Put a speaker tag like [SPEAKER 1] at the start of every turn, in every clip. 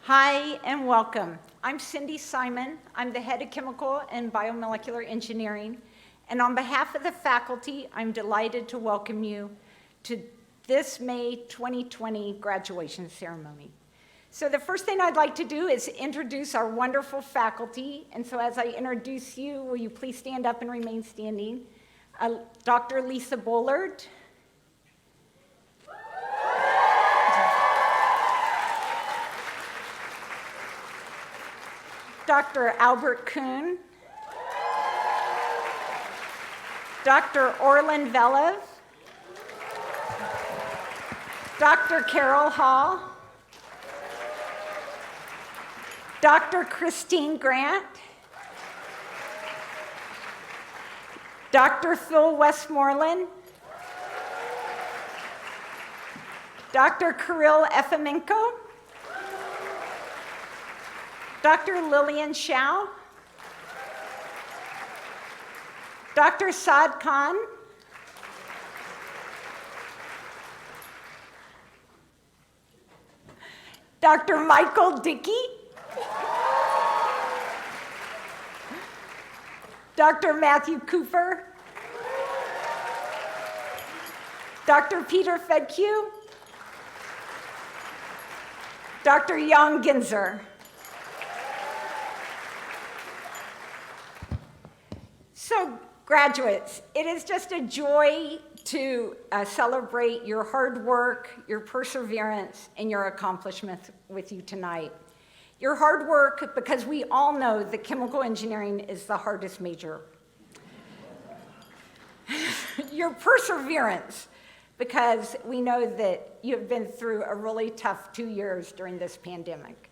[SPEAKER 1] Hi and welcome. I'm Cindy Simon. I'm the head of chemical and biomolecular engineering. And on behalf of the faculty, I'm delighted to welcome you to this May 2020 graduation ceremony. So the first thing I'd like to do is introduce our wonderful faculty. And so as I introduce you, will you please stand up and remain standing? Dr. Lisa Bullard. Dr. Albert Kuhn, Dr. Orlin Velev, Dr. Carol Hall, Dr. Christine Grant, Dr. Phil Westmoreland, Dr. Kirill Efemenko, Dr. Lillian Shao, Dr. Saad Khan, Dr. Michael Dickey, Dr. Matthew Cooper, Dr. Peter Fedkew, Dr. Jan Ginzer. So, graduates, it is just a joy to celebrate your hard work, your perseverance, and your accomplishments with you tonight. Your hard work, because we all know that chemical engineering is the hardest major. Your perseverance, because we know that you have been through a really tough 2 years during this pandemic.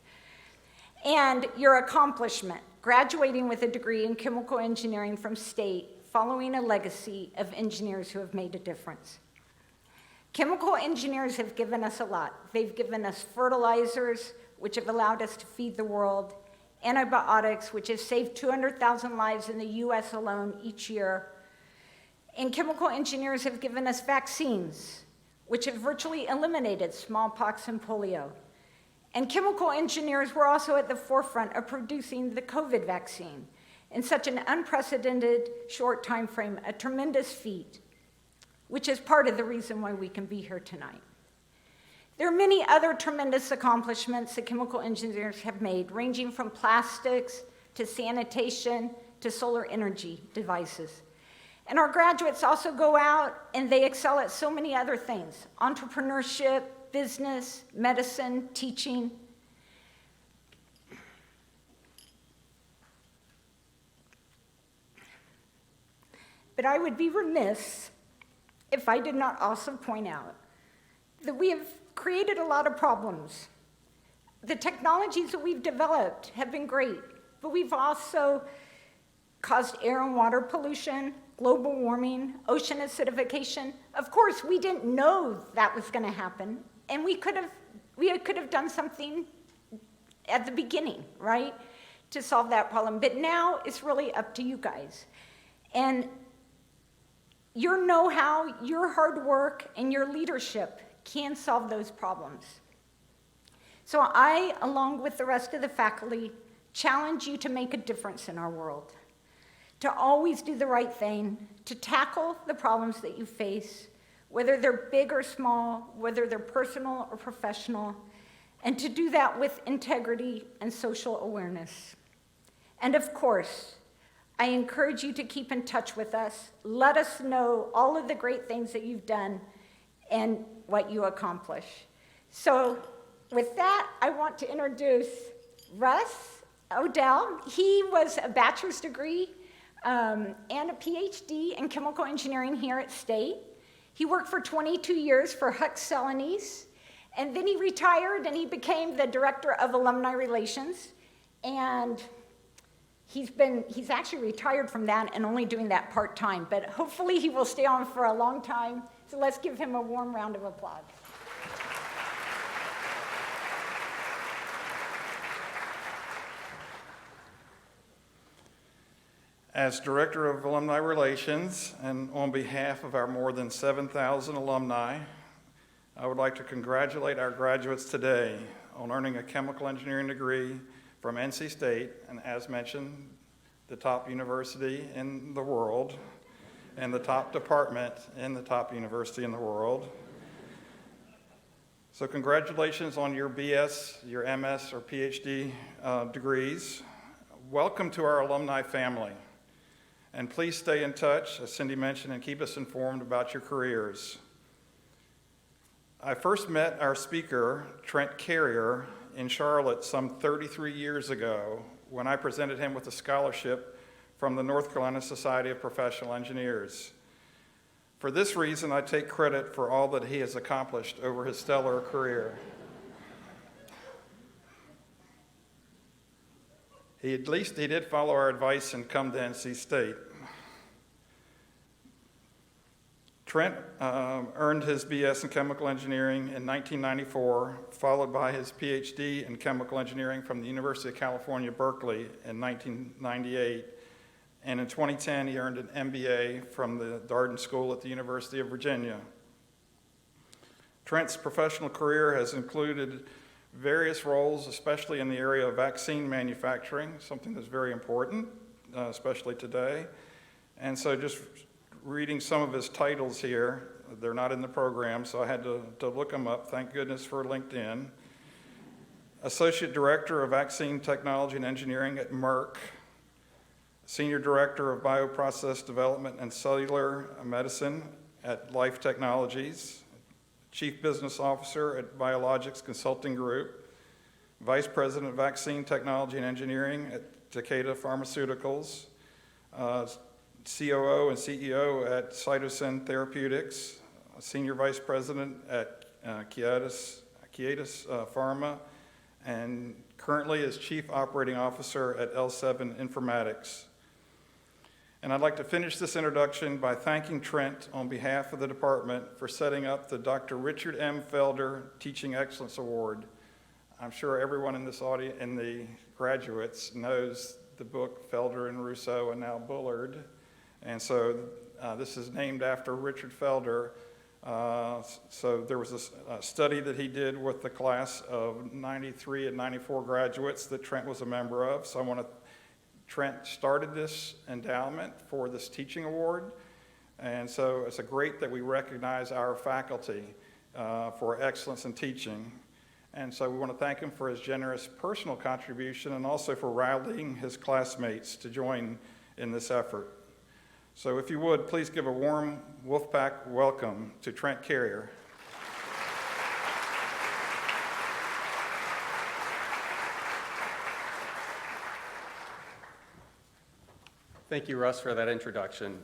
[SPEAKER 1] And your accomplishment, graduating with a degree in chemical engineering from state, following a legacy of engineers who have made a difference. Chemical engineers have given us a lot. They've given us fertilizers, which have allowed us to feed the world, antibiotics, which have saved 200,000 lives in the US alone each year. And chemical engineers have given us vaccines, which have virtually eliminated smallpox and polio. And chemical engineers were also at the forefront of producing the COVID vaccine in such an unprecedented short time frame, a tremendous feat, which is part of the reason why we can be here tonight. There are many other tremendous accomplishments that chemical engineers have made, ranging from plastics to sanitation to solar energy devices. And our graduates also go out and they excel at so many other things: entrepreneurship, business, medicine, teaching. But I would be remiss if I did not also point out that we have created a lot of problems. The technologies that we've developed have been great, but we've also caused air and water pollution, global warming, ocean acidification. Of course, we didn't know that was going to happen, and we could have done something at the beginning, right, to solve that problem. But now it's really up to you guys. And your know-how, your hard work, and your leadership can solve those problems. So I, along with the rest of the faculty, challenge you to make a difference in our world, to always do the right thing, to tackle the problems that you face, whether they're big or small, whether they're personal or professional, and to do that with integrity and social awareness. And of course, I encourage you to keep in touch with us. Let us know all of the great things that you've done and what you accomplish. So with that, I want to introduce Russ Odell. He was a bachelor's degree and a PhD in chemical engineering here at State. He worked for 22 years for Huck Celanese, and then he retired and he became the director of alumni relations. And he's actually retired from that and only doing that part-time, but hopefully he will stay on for a long time. So let's give him a warm round of applause.
[SPEAKER 2] As Director of Alumni Relations, and on behalf of our more than 7,000 alumni, I would like to congratulate our graduates today on earning a chemical engineering degree from NC State, and as mentioned, the top university in the world, and the top department in the top university in the world. So congratulations on your BS, your MS, or PhD degrees. Welcome to our alumni family. And please stay in touch, as Cindy mentioned, and keep us informed about your careers. I first met our speaker, Trent Carrier, in Charlotte some 33 years ago when I presented him with a scholarship from the North Carolina Society of Professional Engineers. For this reason, I take credit for all that he has accomplished over his stellar career. At least he did follow our advice and come to NC State. Trent earned his BS in chemical engineering in 1994, followed by his PhD in chemical engineering from the University of California, Berkeley in 1998. And in 2010, he earned an MBA from the Darden School at the University of Virginia. Trent's professional career has included various roles, especially in the area of vaccine manufacturing, something that's very important, especially today. And so just reading some of his titles here, they're not in the program, so I had to look them up. Thank goodness for LinkedIn. Associate Director of Vaccine Technology and Engineering at Merck. Senior Director of Bioprocess Development and Cellular Medicine at Life Technologies. Chief Business Officer at Biologics Consulting Group. Vice President of Vaccine Technology and Engineering at Takeda Pharmaceuticals. COO and CEO at Cytosine Therapeutics, Senior Vice President at Kiedis Pharma, and currently is Chief Operating Officer at L7 Informatics. And I'd like to finish this introduction by thanking Trent on behalf of the department for setting up the Dr. Richard M. Felder Teaching Excellence Award. I'm sure everyone in this audience, in the graduates, knows the book Felder and Rousseau and now Bullard. And so this is named after Richard Felder. So there was a study that he did with the class of 93 and 94 graduates that Trent was a member of. So Trent started this endowment for this teaching award. And so it's great that we recognize our faculty for excellence in teaching. And so we want to thank him for his generous personal contribution and also for rallying his classmates to join in this effort. So if you would, please give a warm Wolfpack welcome to Trent Carrier.
[SPEAKER 3] Thank you, Russ, for that introduction.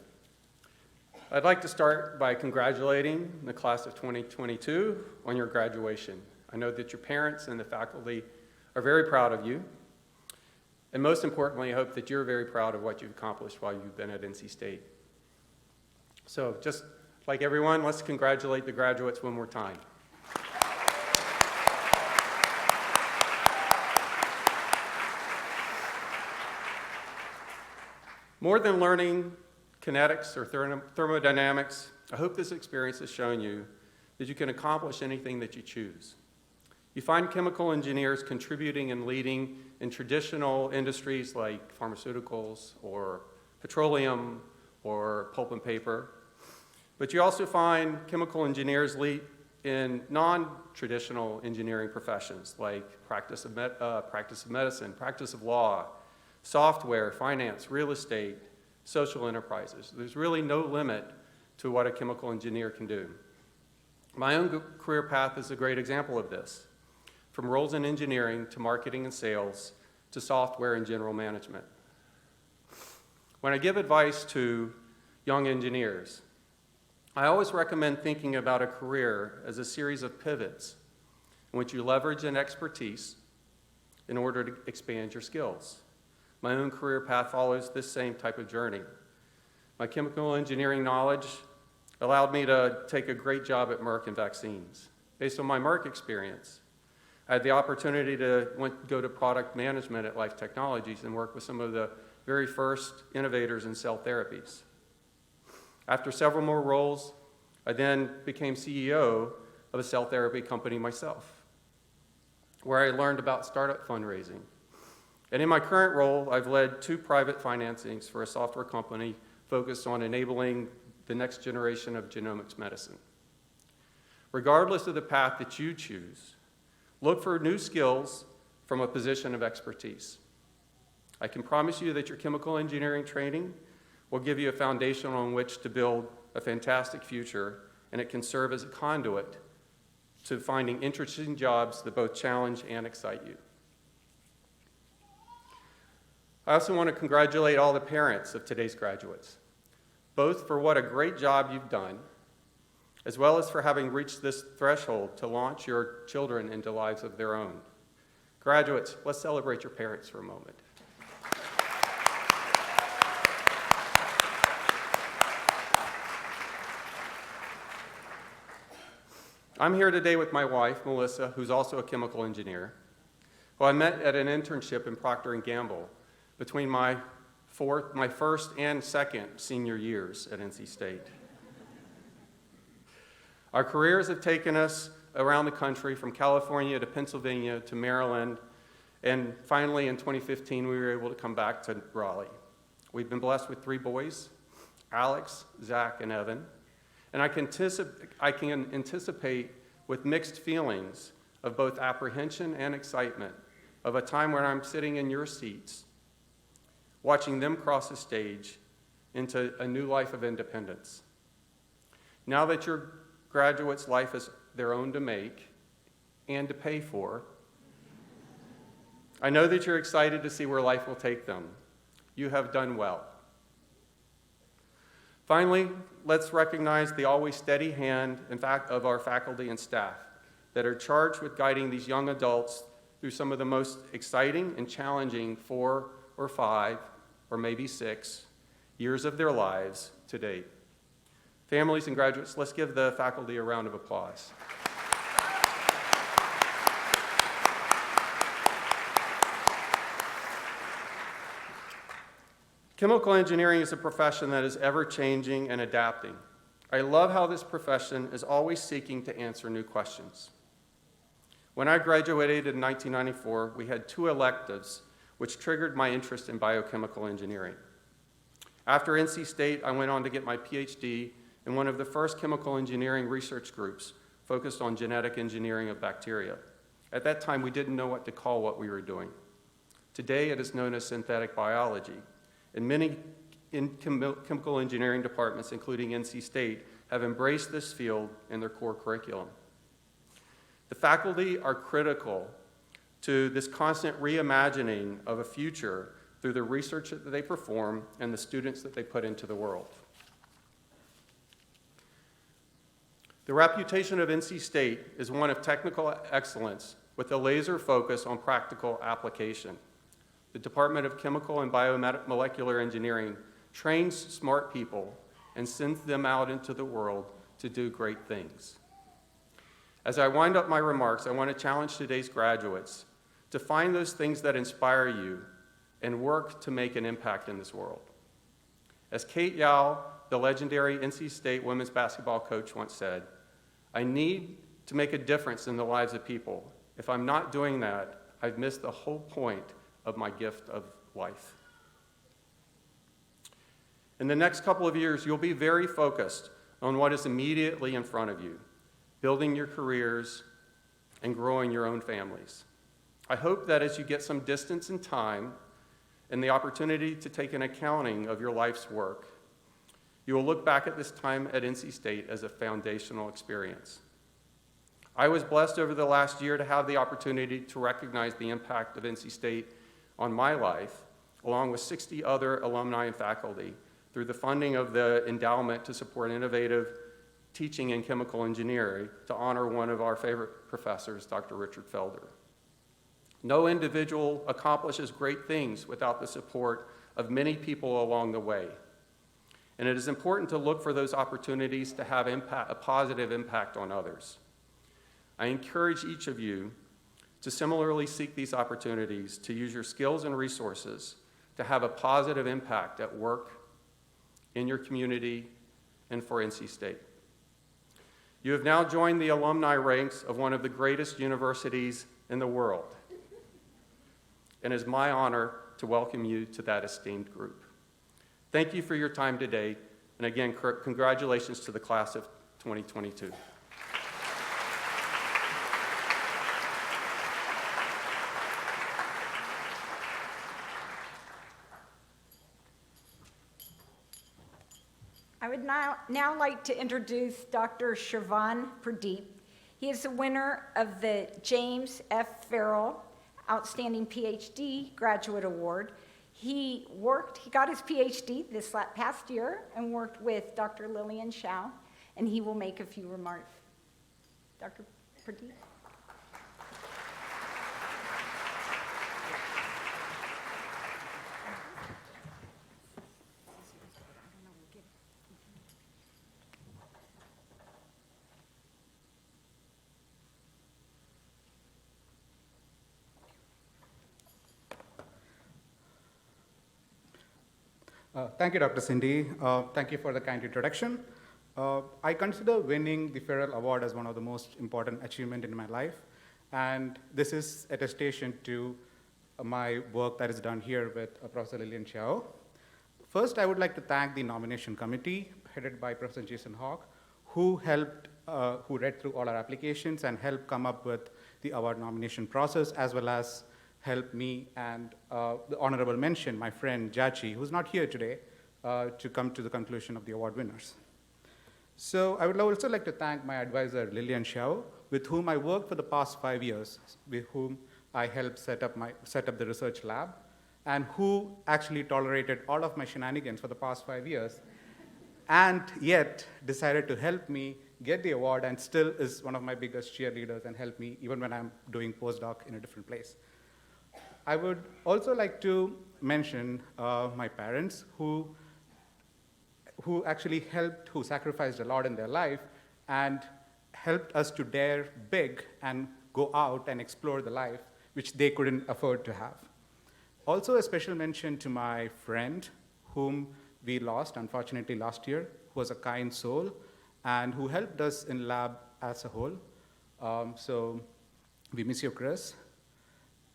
[SPEAKER 3] I'd like to start by congratulating the class of 2022 on your graduation. I know that your parents and the faculty are very proud of you. And most importantly, I hope that you're very proud of what you've accomplished while you've been at NC State. So just like everyone, let's congratulate the graduates one more time. More than learning kinetics or thermodynamics, I hope this experience has shown you that you can accomplish anything that you choose. You find chemical engineers contributing and leading in traditional industries like pharmaceuticals or petroleum or pulp and paper. But you also find chemical engineers lead in non-traditional engineering professions like practice of medicine, practice of law, software, finance, real estate, social enterprises. There's really no limit to what a chemical engineer can do. My own career path is a great example of this, from roles in engineering to marketing and sales to software and general management. When I give advice to young engineers, I always recommend thinking about a career as a series of pivots in which you leverage an expertise in order to expand your skills. My own career path follows this same type of journey. My chemical engineering knowledge allowed me to take a great job at Merck in vaccines. Based on my Merck experience, I had the opportunity to go to product management at Life Technologies and work with some of the very first innovators in cell therapies. After several more roles, I then became CEO of a cell therapy company myself. where I learned about startup fundraising. And in my current role, I've led 2 private financings for a software company focused on enabling the next generation of genomics medicine. Regardless of the path that you choose, look for new skills from a position of expertise. I can promise you that your chemical engineering training will give you a foundation on which to build a fantastic future, and it can serve as a conduit to finding interesting jobs that both challenge and excite you. I also want to congratulate all the parents of today's graduates, both for what a great job you've done, as well as for having reached this threshold to launch your children into lives of their own. Graduates, let's celebrate your parents for a moment. I'm here today with my wife, Melissa, who's also a chemical engineer, who I met at an internship in Procter & Gamble between my first and second senior years at NC State. Our careers have taken us around the country, from California to Pennsylvania to Maryland, and finally in 2015 we were able to come back to Raleigh. We've been blessed with 3 boys, Alex, Zach, and Evan, and I can anticipate with mixed feelings of both apprehension and excitement of a time when I'm sitting in your seats, watching them cross the stage into a new life of independence. Now that your graduates' life is their own to make and to pay for, I know that you're excited to see where life will take them. You have done well. Finally, let's recognize the always steady hand, in fact, of our faculty and staff that are charged with guiding these young adults through some of the most exciting and challenging 4 or 5 or maybe 6 years of their lives to date. Families and graduates, let's give the faculty a round of applause. Chemical engineering is a profession that is ever-changing and adapting. I love how this profession is always seeking to answer new questions. When I graduated in 1994, we had 2 electives which triggered my interest in biochemical engineering. After NC State, I went on to get my PhD in one of the first chemical engineering research groups focused on genetic engineering of bacteria. At that time, we didn't know what to call what we were doing. Today, it is known as synthetic biology. And many chemical engineering departments, including NC State, have embraced this field in their core curriculum. The faculty are critical to this constant reimagining of a future through the research that they perform and the students that they put into the world. The reputation of NC State is one of technical excellence with a laser focus on practical application. The Department of Chemical and Biomolecular Engineering trains smart people and sends them out into the world to do great things. As I wind up my remarks, I want to challenge today's graduates to find those things that inspire you and work to make an impact in this world. As Kate Yao, the legendary NC State women's basketball coach, once said, "I need to make a difference in the lives of people. If I'm not doing that, I've missed the whole point of my gift of life." In the next couple of years, you'll be very focused on what is immediately in front of you, building your careers and growing your own families. I hope that as you get some distance in time and the opportunity to take an accounting of your life's work, you will look back at this time at NC State as a foundational experience. I was blessed over the last year to have the opportunity to recognize the impact of NC State on my life, along with 60 other alumni and faculty, through the funding of the endowment to support innovative teaching in chemical engineering to honor one of our favorite professors, Dr. Richard Felder. No individual accomplishes great things without the support of many people along the way. And it is important to look for those opportunities to have a positive impact on others. I encourage each of you to similarly seek these opportunities to use your skills and resources to have a positive impact at work, in your community, and for NC State. You have now joined the alumni ranks of one of the greatest universities in the world. And it is my honor to welcome you to that esteemed group. Thank you for your time today, and again, congratulations to the class of 2022.
[SPEAKER 1] I would now like to introduce Dr. Shravan Pradeep. He is the winner of the James F. Farrell Outstanding PhD Graduate Award. He got his PhD this past year and worked with Dr. Lillian Shao, and he will make a few remarks. Dr. Pradeep.
[SPEAKER 4] Thank you, Dr. Cindy. Thank you for the kind introduction. I consider winning the Farrell Award as one of the most important achievements in my life, and this is attestation to my work that is done here with Professor Lillian Xiao. First, I would like to thank the nomination committee, headed by Professor Jason Hawk, who read through all our applications and helped come up with the award nomination process, as well as help me and the honorable mention, my friend Jachi, who's not here today, to come to the conclusion of the award winners. So I would also like to thank my advisor, Lillian Xiao, with whom I worked for the past 5 years, with whom I helped set up the research lab, and who actually tolerated all of my shenanigans for the past 5 years, and yet decided to help me get the award, and still is one of my biggest cheerleaders and helped me even when I'm doing postdoc in a different place. I would also like to mention my parents who actually helped, who sacrificed a lot in their life and helped us to dare big and go out and explore the life which they couldn't afford to have. Also a special mention to my friend whom we lost, unfortunately, last year, who was a kind soul and who helped us in lab as a whole. So we miss you, Chris.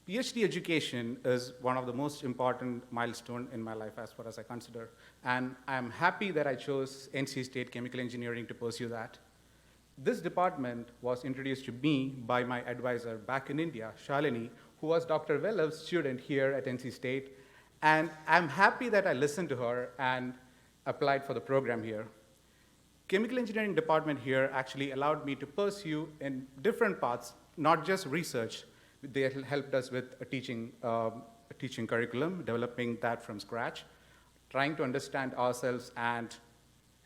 [SPEAKER 4] PhD education is one of the most important milestones in my life as far as I consider, and I'm happy that I chose NC State Chemical Engineering to pursue that. This department was introduced to me by my advisor back in India, Shalini, who was Dr. Vellov's student here at NC State, and I'm happy that I listened to her and applied for the program here. Chemical engineering department here actually allowed me to pursue in different paths, not just research. They helped us with a teaching curriculum, developing that from scratch, trying to understand ourselves and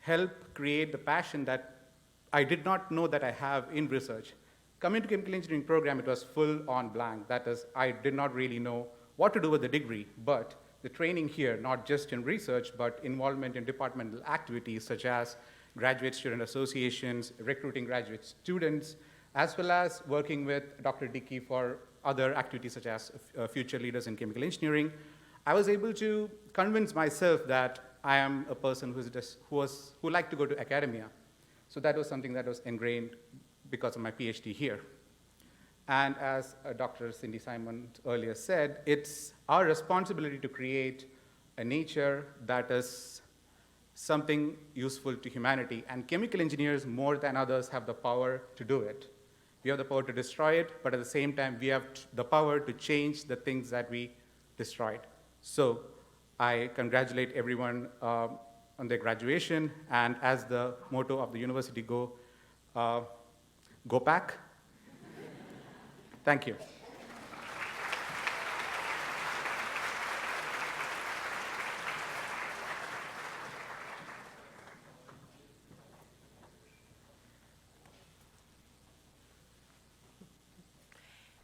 [SPEAKER 4] help create the passion that I did not know that I have in research. Coming to chemical engineering program, it was full on blank. That is, I did not really know what to do with the degree, but the training here, not just in research, but involvement in departmental activities such as graduate student associations, recruiting graduate students, as well as working with Dr. Dickey for other activities such as future leaders in chemical engineering. I was able to convince myself that I am a person who liked to go to academia. So that was something that was ingrained because of my PhD here. And as Dr. Cindy Simon earlier said, it's our responsibility to create a nature that is something useful to humanity. And chemical engineers, more than others, have the power to do it. We have the power to destroy it, but at the same time, we have the power to change the things that we destroyed. So I congratulate everyone on their graduation, and as the motto of the university go Pack. Thank you.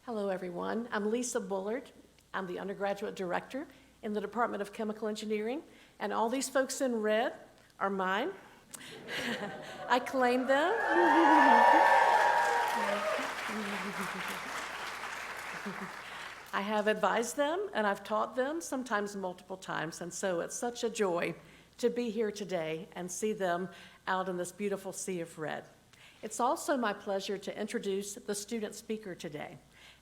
[SPEAKER 5] Hello, everyone. I'm Lisa Bullard. I'm the undergraduate director in the Department of Chemical Engineering, and all these folks in red are mine. I claim them. I have advised them, and I've taught them, sometimes multiple times, and so it's such a joy to be here today and see them out in this beautiful sea of red. It's also my pleasure to introduce the student speaker today.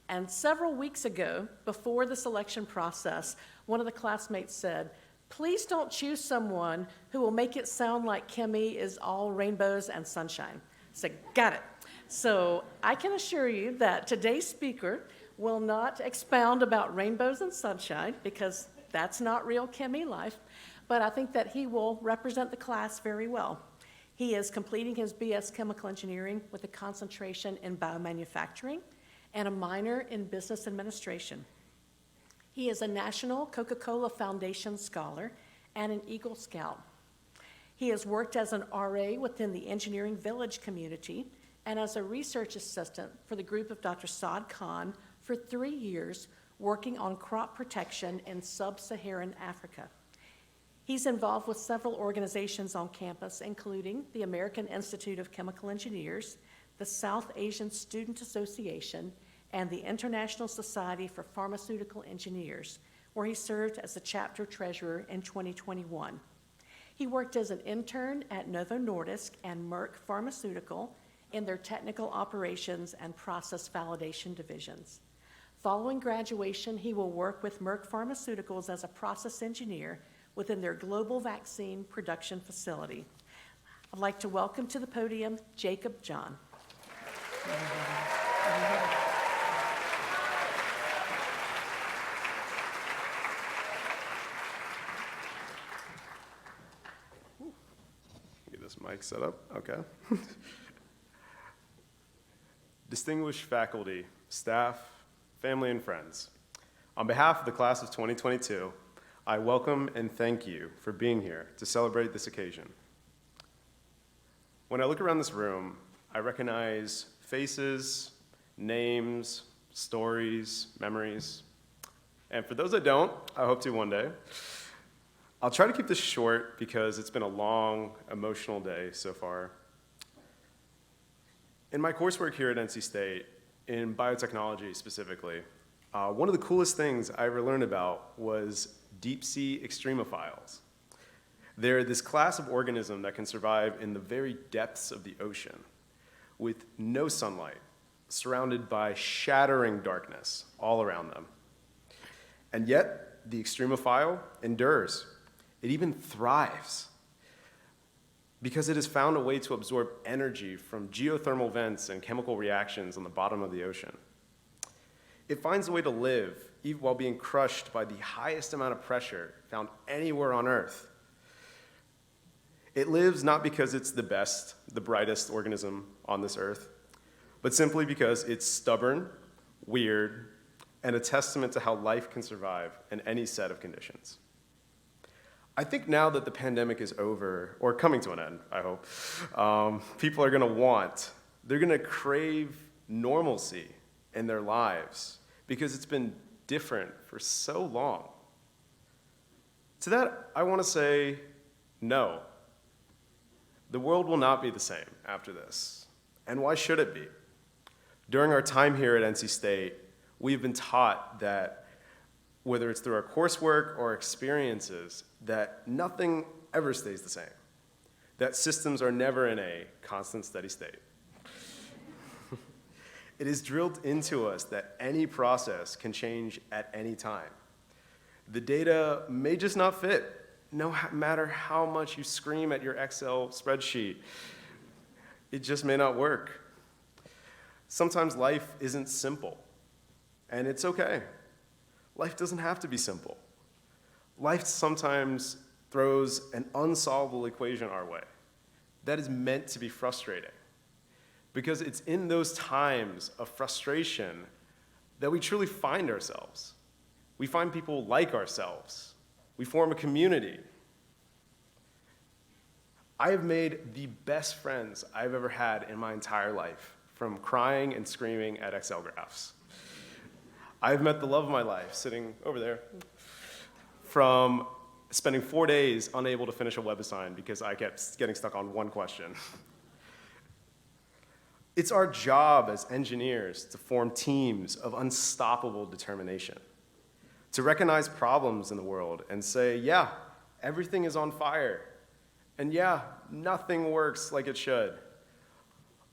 [SPEAKER 5] And several weeks ago, before the selection process, one of the classmates said, "Please don't choose someone who will make it sound like Kimmy is all rainbows and sunshine." I said, got it. So I can assure you that today's speaker will not expound about rainbows and sunshine, because that's not real Kimmy life, but I think that he will represent the class very well. He is completing his BS Chemical Engineering with a concentration in biomanufacturing and a minor in business administration. He is a National Coca-Cola Foundation Scholar and an Eagle Scout. He has worked as an RA within the Engineering Village community and as a research assistant for the group of Dr. Saad Khan for 3 years, working on crop protection in sub-Saharan Africa. He's involved with several organizations on campus, including the American Institute of Chemical Engineers, the South Asian Student Association, and the International Society for Pharmaceutical Engineers, where he served as the chapter treasurer in 2021. He worked as an intern at Novo Nordisk and Merck Pharmaceutical in their technical operations and process validation divisions. Following graduation, he will work with Merck Pharmaceuticals as a process engineer within their global vaccine production facility. I'd like to welcome to the podium Jacob John.
[SPEAKER 6] Get this mic set up, okay. Distinguished faculty, staff, family, and friends, on behalf of the class of 2022, I welcome and thank you for being here to celebrate this occasion. When I look around this room, I recognize faces, names, stories, memories, and for those that don't, I hope to one day. I'll try to keep this short because it's been a long, emotional day so far. In my coursework here at NC State, in biotechnology specifically, one of the coolest things I ever learned about was deep-sea extremophiles. They're this class of organism that can survive in the very depths of the ocean with no sunlight, surrounded by shattering darkness all around them. And yet, the extremophile endures. It even thrives because it has found a way to absorb energy from geothermal vents and chemical reactions on the bottom of the ocean. It finds a way to live even while being crushed by the highest amount of pressure found anywhere on Earth. It lives not because it's the best, the brightest organism on this Earth, but simply because it's stubborn, weird, and a testament to how life can survive in any set of conditions. I think now that the pandemic is over, or coming to an end, I hope, people are they're gonna crave normalcy in their lives because it's been different for so long. To that, I wanna say no. The world will not be the same after this. And why should it be? During our time here at NC State, we've been taught that whether it's through our coursework or experiences, that nothing ever stays the same, that systems are never in a constant steady state. It is drilled into us that any process can change at any time. The data may just not fit, no matter how much you scream at your Excel spreadsheet. It just may not work. Sometimes life isn't simple, and it's okay. Life doesn't have to be simple. Life sometimes throws an unsolvable equation our way that is meant to be frustrating, because it's in those times of frustration that we truly find ourselves. We find people like ourselves. We form a community. I have made the best friends I've ever had in my entire life from crying and screaming at Excel graphs. I've met the love of my life sitting over there from spending 4 days unable to finish a WebAssign because I kept getting stuck on one question. It's our job as engineers to form teams of unstoppable determination, to recognize problems in the world and say, yeah, everything is on fire, and yeah, nothing works like it should.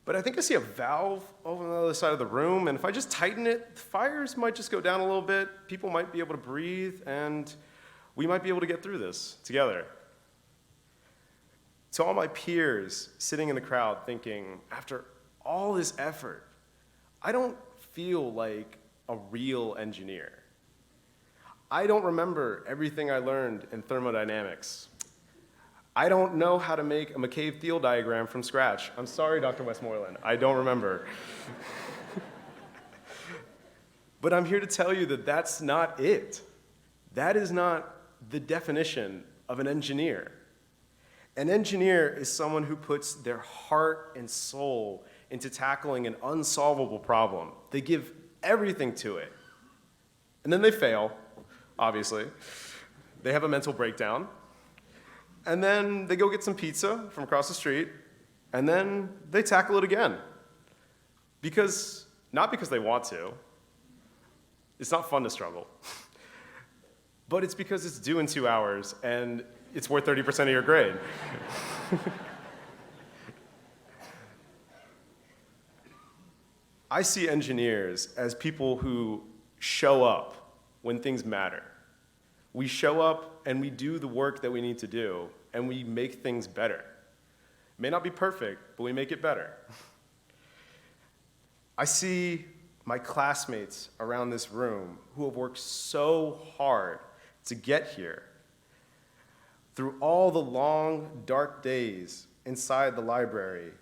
[SPEAKER 6] But I think I see a valve over on the other side of the room, and if I just tighten it, the fires might just go down a little bit, people might be able to breathe, and we might be able to get through this together. To all my peers sitting in the crowd thinking, after all this effort, I don't feel like a real engineer. I don't remember everything I learned in thermodynamics. I don't know how to make a McCabe-Thiele diagram from scratch. I'm sorry, Dr. Westmoreland, I don't remember. But I'm here to tell you that that's not it. That is not the definition of an engineer. An engineer is someone who puts their heart and soul into tackling an unsolvable problem. They give everything to it. And then they fail, obviously. They have a mental breakdown. And then they go get some pizza from across the street, and then they tackle it again. Not because they want to. It's not fun to struggle. But it's because it's due in 2 hours, and it's worth 30% of your grade. I see engineers as people who show up when things matter. We show up and we do the work that we need to do, and we make things better. It may not be perfect, but we make it better. I see my classmates around this room who have worked so hard to get here. Through all the long, dark days inside the library,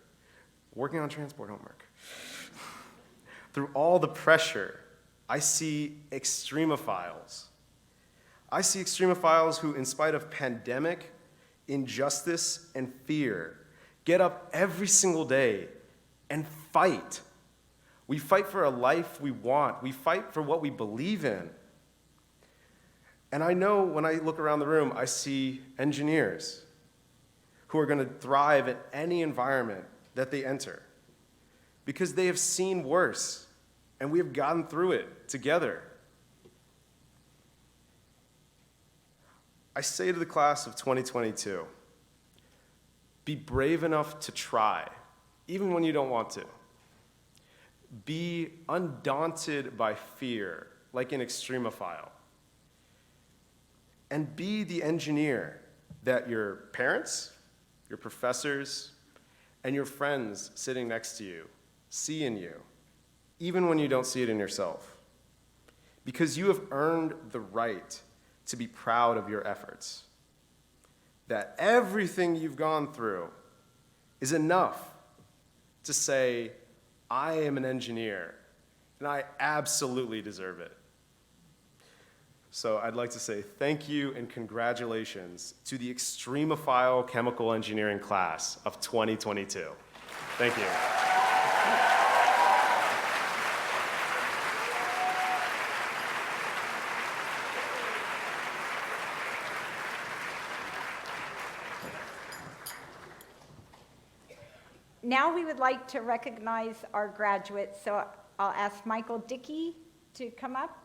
[SPEAKER 6] working on transport homework. Through all the pressure, I see extremophiles. I see extremophiles who, in spite of pandemic, injustice, and fear, get up every single day and fight. We fight for a life we want. We fight for what we believe in. And I know when I look around the room, I see engineers who are going to thrive in any environment that they enter because they have seen worse, and we have gotten through it together. I say to the class of 2022, be brave enough to try, even when you don't want to. Be undaunted by fear, like an extremophile. And be the engineer that your parents, your professors, and your friends sitting next to you see in you, even when you don't see it in yourself. Because you have earned the right to be proud of your efforts. That everything you've gone through is enough to say, I am an engineer, and I absolutely deserve it. So I'd like to say thank you and congratulations to the Extremophile Chemical Engineering class of 2022. Thank you.
[SPEAKER 1] Now we would like to recognize our graduates, so I'll ask Michael Dickey to come up.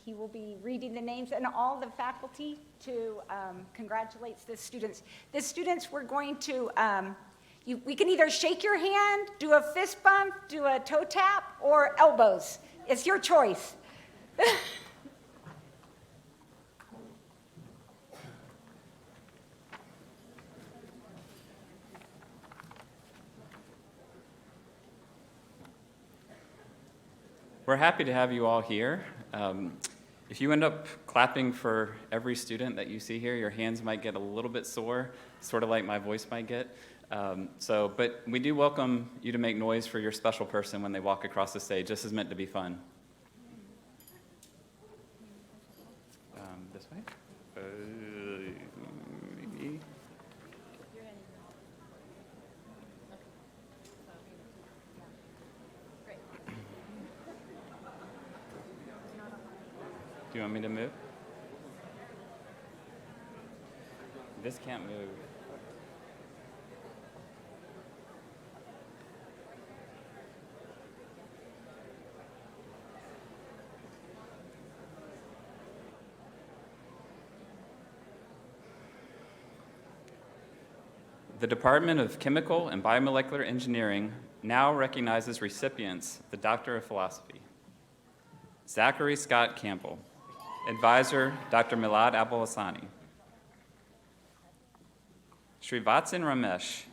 [SPEAKER 1] He will be reading the names, and all the faculty to congratulate the students. The students, we're going to, we can either shake your hand, do a fist bump, do a toe tap, or elbows. It's your choice.
[SPEAKER 7] We're happy to have you all here. If you end up clapping for every student that you see here, your hands might get a little bit sore, sort of like my voice might get. But we do welcome you to make noise for your special person when they walk across the stage. This is meant to be fun. This way? Maybe. Do you want me to move? This can't move. The Department of Chemical and Biomolecular Engineering now recognizes recipients of the Doctor of Philosophy. Zachary Scott Campbell, advisor, Dr. Milad Abulhasani. Srivatsan Ramesh,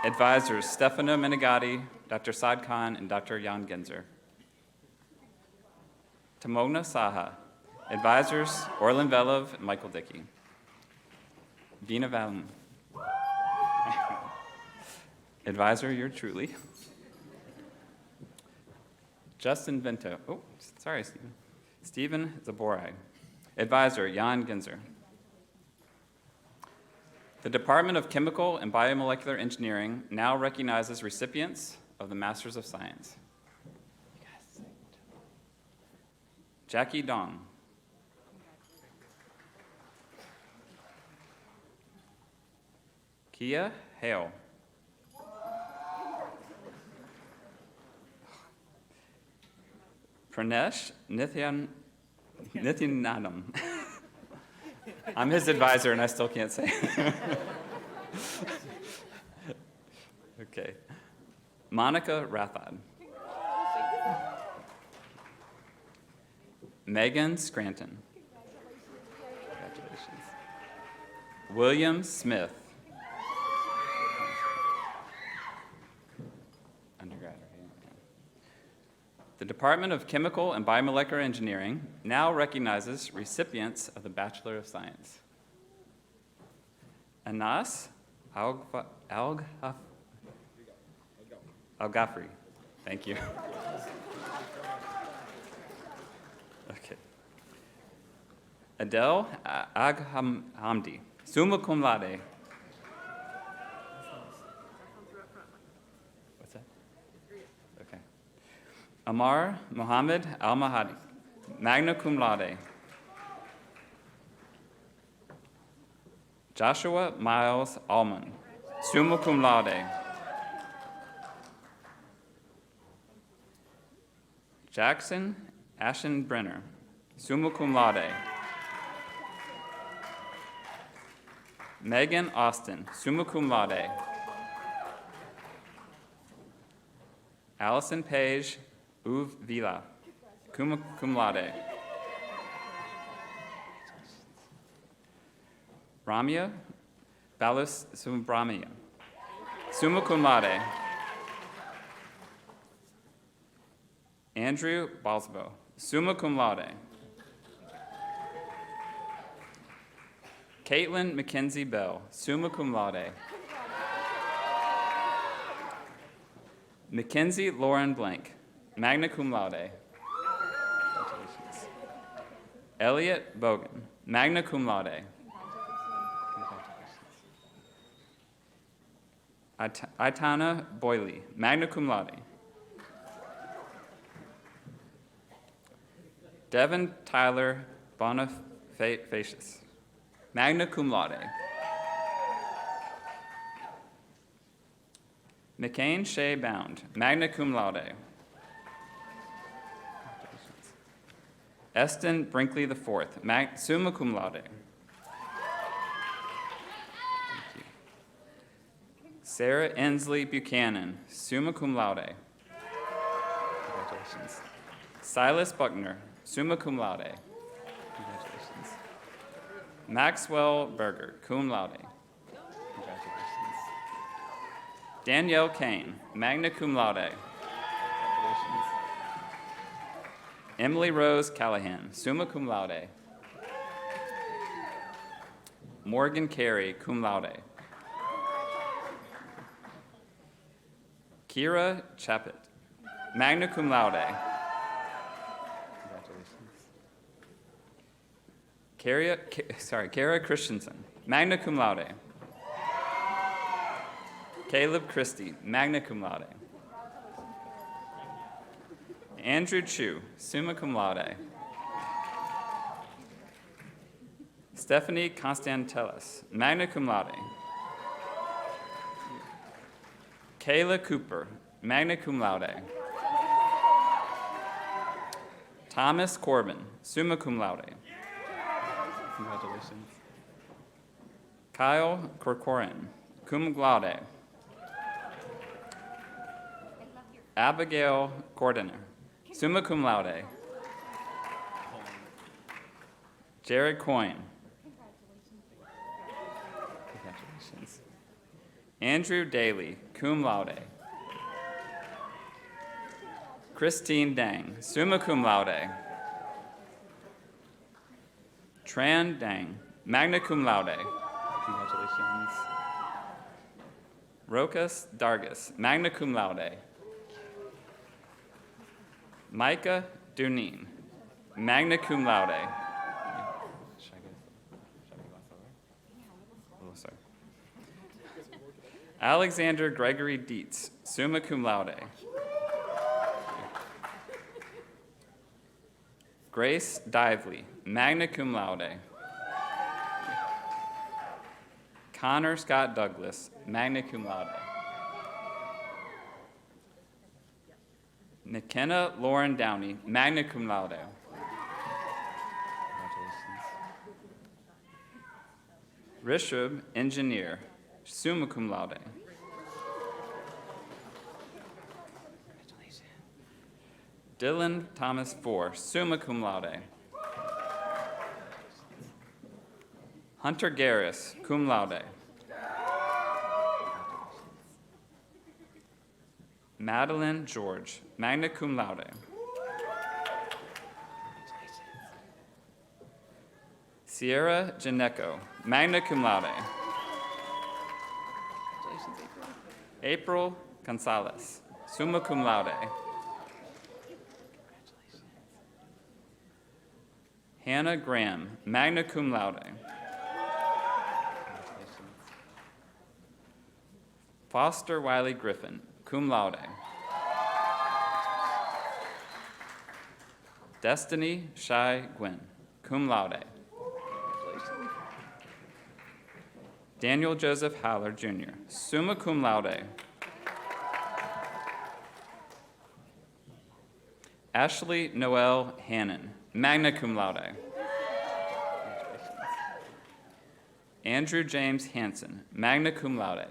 [SPEAKER 7] advisors, Stefano Menegatti, Dr. Saad Khan, and Dr. Jan Genzer. Tamogna Saha, advisors, Orlin Velov and Michael Dickey. Dina Valm, advisor, yours truly. Justin Vento, oh, sorry, Stephen. Stephen Zaborai, advisor, Jan Genzer. The Department of Chemical and Biomolecular Engineering now recognizes recipients of the Masters of Science. Jackie Dong. Kia Hale. Pranesh Nithyananam. I'm his advisor and I still can't say. Okay. Monica Rathod. Megan Scranton. Congratulations. William Smith. Undergrad, right? The Department of Chemical and Biomolecular Engineering now recognizes recipients of the Bachelor of Science. Anas Al-Ghafri. Thank you. Okay. Adele Aghamdi, summa cum laude. What's that? Okay. Amar Mohammed Al-Mahadi, magna cum laude. Joshua Miles Allman, summa cum laude. Jackson Aschenbrenner, summa cum laude. Megan Austin, summa cum laude. Allison Page Uv Vila, cum laude. Ramya Balus Subramania, summa cum laude. Andrew Balsbo, summa cum laude. Caitlin Mackenzie Bell, summa cum laude. Mackenzie Lauren Blank, magna cum laude. Congratulations. Elliot Bogan, magna cum laude. Aitana Boyley, magna cum laude. Devin Tyler Bonifacius, magna cum laude. McCain Shea Bound, magna cum laude. Eston Brinkley IV, summa cum laude. Thank you. Sarah Ensley Buchanan, summa cum laude. Congratulations. Silas Buckner, summa cum laude. Congratulations. Maxwell Berger, cum laude. Congratulations. Danielle Kane, magna cum laude. Congratulations. Emily Rose Callahan, summa cum laude. Morgan Carey, cum laude. Kira Chaput, magna cum laude. Kara Christensen, magna cum laude. Caleb Christie, magna cum laude. Andrew Chu, summa cum laude. Stephanie Constantelis, magna cum laude. Kayla Cooper, magna cum laude. Thomas Corbin, summa cum laude. Congratulations. Kyle Corcoran, cum laude. Abigail Gordiner, summa cum laude. Jared Coyne. Congratulations. Andrew Daly, cum laude. Christine Dang, summa cum laude. Tran Dang, magna cum laude. Congratulations. Rokas Dargis, magna cum laude. Micah Dunin, magna cum laude. Should I go over? Oh, sorry. Alexander Gregory Dietz, summa cum laude. Grace Dively, magna cum laude. Connor Scott Douglas, magna cum laude. McKenna Lauren Downey, magna cum laude. Congratulations. Rishabh Engineer, summa cum laude. Dylan Thomas Four, summa cum laude. Hunter Garris, cum laude. Madeline George, magna cum laude. Sierra Janeco, magna cum laude. April Gonzalez, summa cum laude. Hannah Graham, magna cum laude. Foster Wiley Griffin, cum laude. Destiny Shy Gwynn, cum laude. Daniel Joseph Haller, Jr., summa cum laude. Ashley Noel Hannon, magna cum laude. Andrew James Hanson, magna cum laude.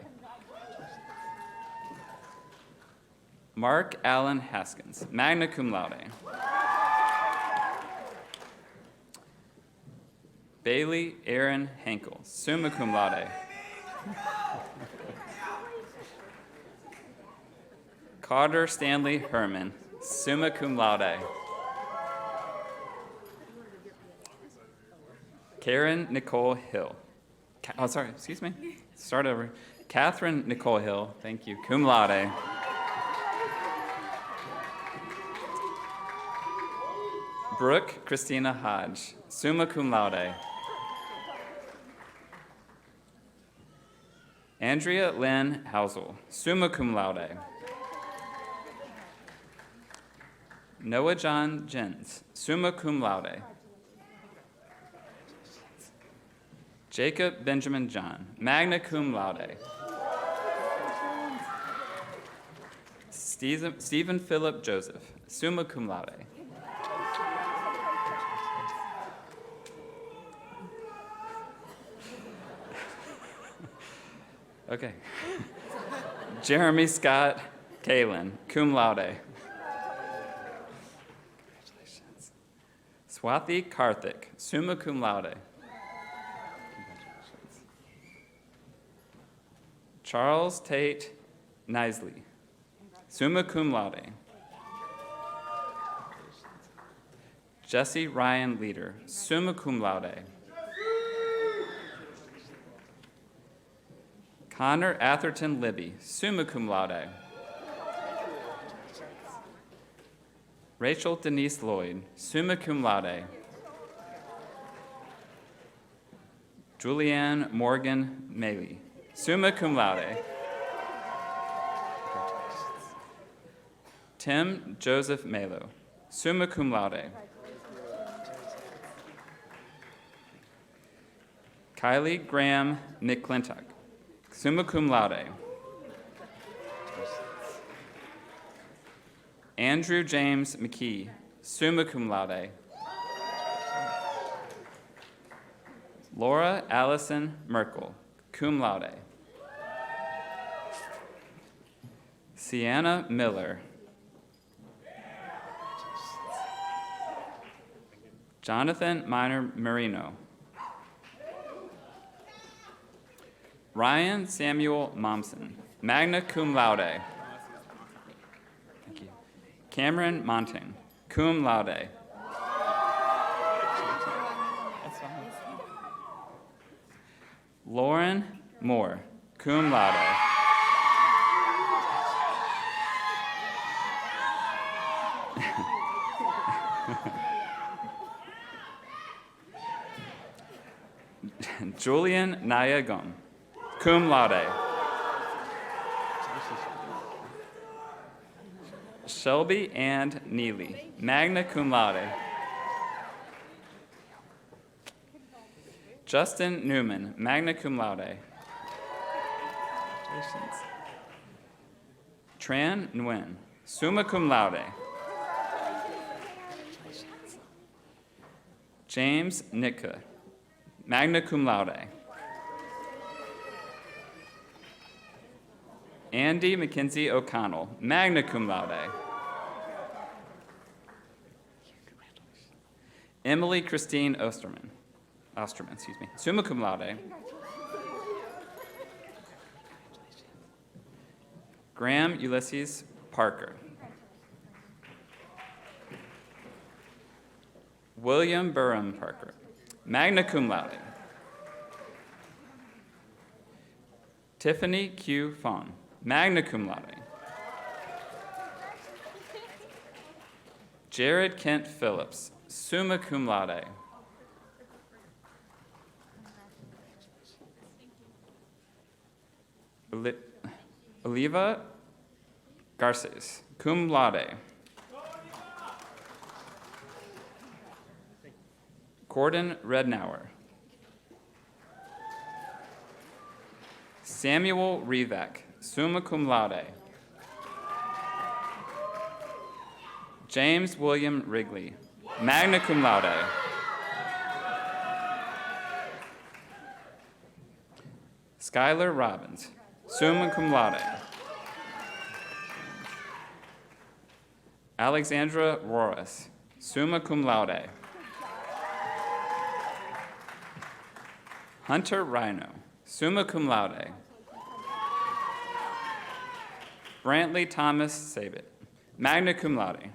[SPEAKER 7] Mark Allen Haskins, magna cum laude. Bailey Aaron Henkel, summa cum laude. Carter Stanley Herman, summa cum laude. Karen Nicole Hill. Excuse me. Start over. Catherine Nicole Hill, thank you, cum laude. Brooke Christina Hodge, summa cum laude. Andrea Lynn Housel, summa cum laude. Noah John Jens, summa cum laude. Jacob Benjamin John, magna cum laude. Stephen Philip Joseph, summa cum laude. Okay. Jeremy Scott Kalin, cum laude. Congratulations. Swathi Karthik, summa cum laude. Congratulations. Charles Tate Nisley, summa cum laude. Jesse Ryan Leader, summa cum laude. Connor Atherton Libby, summa cum laude. Rachel Denise Lloyd, summa cum laude. Julianne Morgan Maley, summa cum laude. Tim Joseph Malo, summa cum laude. Kylie Graham McClintock, summa cum laude. Andrew James McKee, summa cum laude. Laura Allison Merkel, cum laude. Sienna Miller, Jonathan Minor Marino. Ryan Samuel Momsen, magna cum laude. Thank you. Cameron Monting, cum laude. That's fine. Lauren Moore, cum laude. Julian Nayagon, cum laude. Shelby and Neely, magna cum laude. Justin Newman, magna cum laude. Congratulations. Tran Nguyen, summa cum laude. James Nitka, magna cum laude. Andy Mackenzie O'Connell, magna cum laude. Emily Christine Osterman, summa cum laude. Graham Ulysses Parker. William Burham Parker, magna cum laude. Tiffany Q. Fong, magna cum laude. Jared Kent Phillips, summa cum laude. Oliva Garces, cum laude. Gordon Rednauer. Samuel Revak, summa cum laude. James William Wrigley, magna cum laude. Skylar Robbins, summa cum laude. Alexandra Roras, summa cum laude. Hunter Rhino, summa cum laude. Brantley Thomas Sabit, magna cum laude.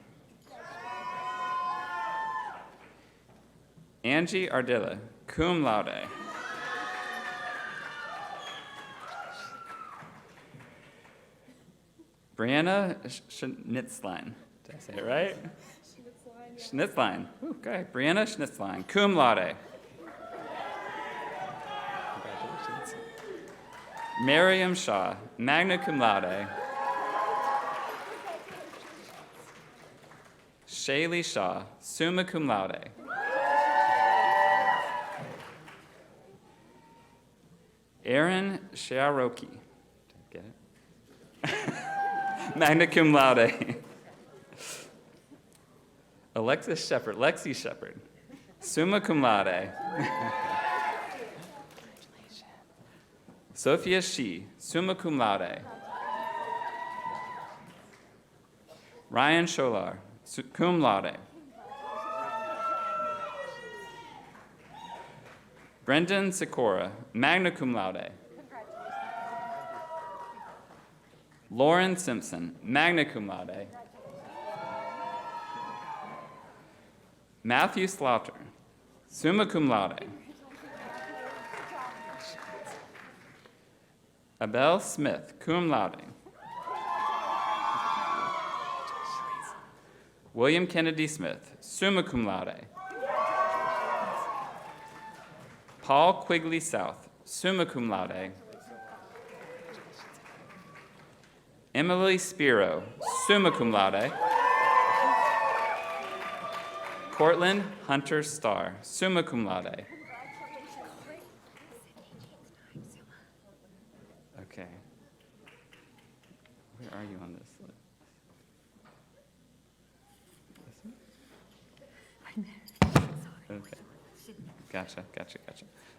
[SPEAKER 7] Angie Ardilla, cum laude. Brianna Schnitzlein, did I say it right? Schnitzlein. Okay, Brianna Schnitzlein, cum laude. Congratulations. Miriam Shaw, magna cum laude. Shaylee Shaw, summa cum laude. Aaron Sharoki, get it? Magna cum laude. Alexis Shepard, Lexi Shepard, summa cum laude. Sophia Shi, summa cum laude. Ryan Scholar, cum laude. Brendan Sikora, magna cum laude. Lauren Simpson, magna cum laude. Matthew Slaughter, summa cum laude. Abel Smith, cum laude. William Kennedy Smith, summa cum laude. Paul Quigley South, summa cum laude. Emily Spiro, summa cum laude. Cortland Hunter Starr, summa cum laude. Okay. Where are you on this list? Okay. Gotcha.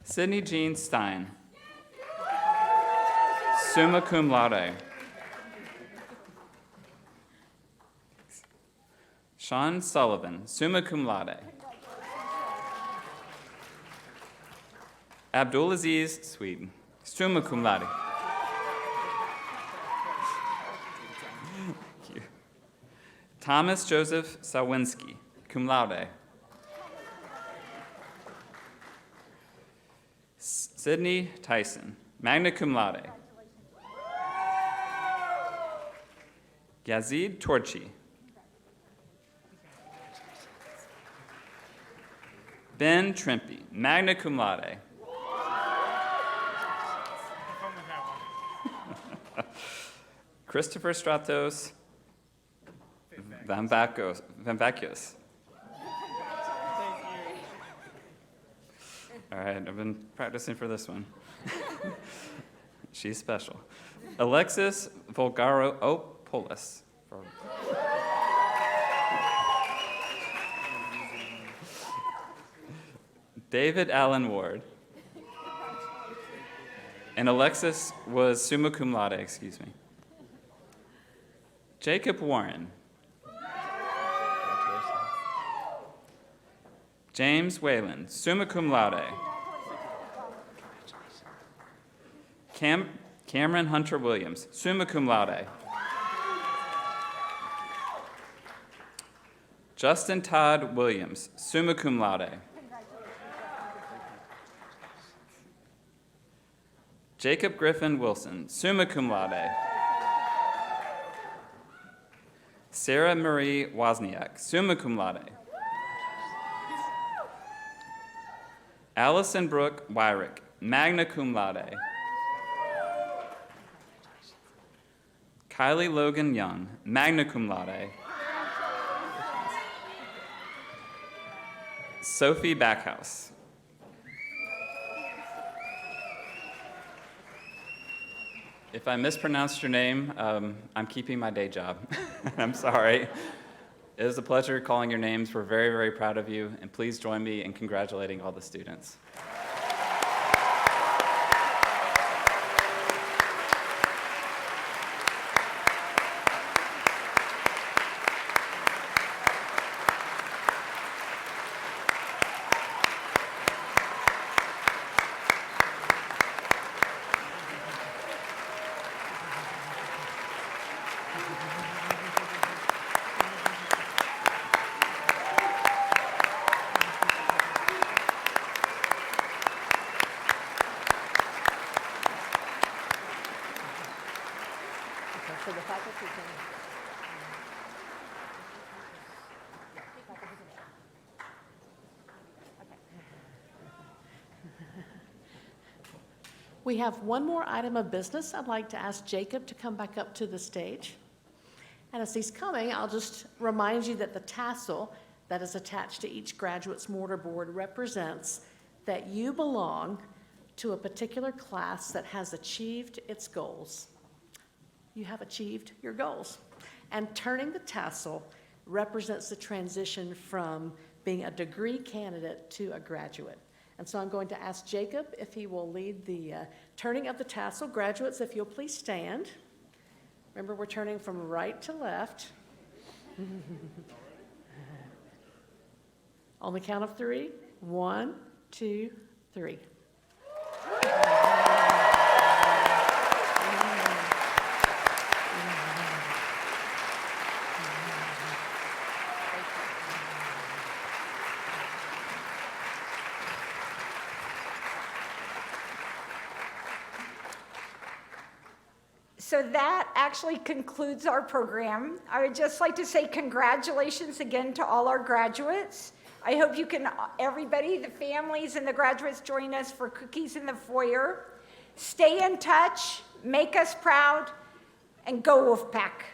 [SPEAKER 7] Sydney Jean Stein, summa cum laude. Sean Sullivan, summa cum laude. Abdulaziz Sweden, summa cum laude. Thank you. Thomas Joseph Sawinski, cum laude. Sydney Tyson, magna cum laude. Yazid Torchi. Ben Trimpe, magna cum laude. Christopher Stratos Vambakios. All right, I've been practicing for this one. She's special. Alexis Volgaropoulos. David Allen Ward. And Alexis was summa cum laude, excuse me. Jacob Warren. James Whalen, summa cum laude. Cameron Hunter Williams, summa cum laude. Justin Todd Williams, summa cum laude. Jacob Griffin Wilson, summa cum laude. Sarah Marie Wozniak, summa cum laude. Allison Brooke Wyrick, magna cum laude. Kylie Logan Young, magna cum laude. Sophie Backhouse. If I mispronounced your name, I'm keeping my day job. I'm sorry. It was a pleasure calling your names. We're very, very proud of you, and please join me in congratulating all the students.
[SPEAKER 5] So the faculty can. We have one more item of business. I'd like to ask Jacob to come back up to the stage. And as he's coming, I'll just remind you that the tassel that is attached to each graduate's mortarboard represents that you belong to a particular class that has achieved its goals. You have achieved your goals. And turning the tassel represents the transition from being a degree candidate to a graduate. And so I'm going to ask Jacob if he will lead the turning of the tassel. Graduates, if you'll please stand. Remember, we're turning from right to left. On the count of three. 1, 2, 3.
[SPEAKER 1] So that actually concludes our program. I would just like to say congratulations again to all our graduates. I hope you can, everybody, the families and the graduates, join us for cookies in the foyer. Stay in touch, make us proud, and go Wolfpack.